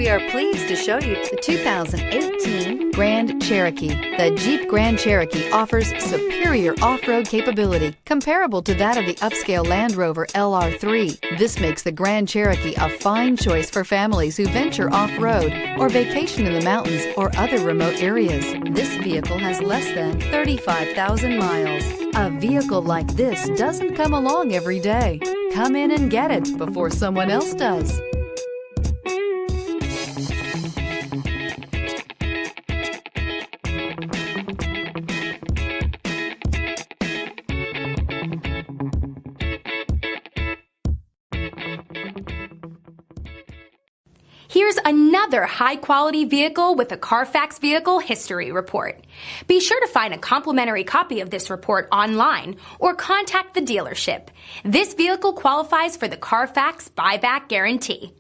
We are pleased to show you the 2018 Grand Cherokee. The Jeep Grand Cherokee offers superior off-road capability comparable to that of the upscale Land Rover LR3. This makes the Grand Cherokee a fine choice for families who venture off-road or vacation in the mountains or other remote areas. This vehicle has less than 35,000 miles. A vehicle like this doesn't come along every day. Come in and get it before someone else does. Here's another high-quality vehicle with a Carfax Vehicle History Report. Be sure to find a complimentary copy of this report online or contact the dealership. This vehicle qualifies for the Carfax Buyback Guarantee.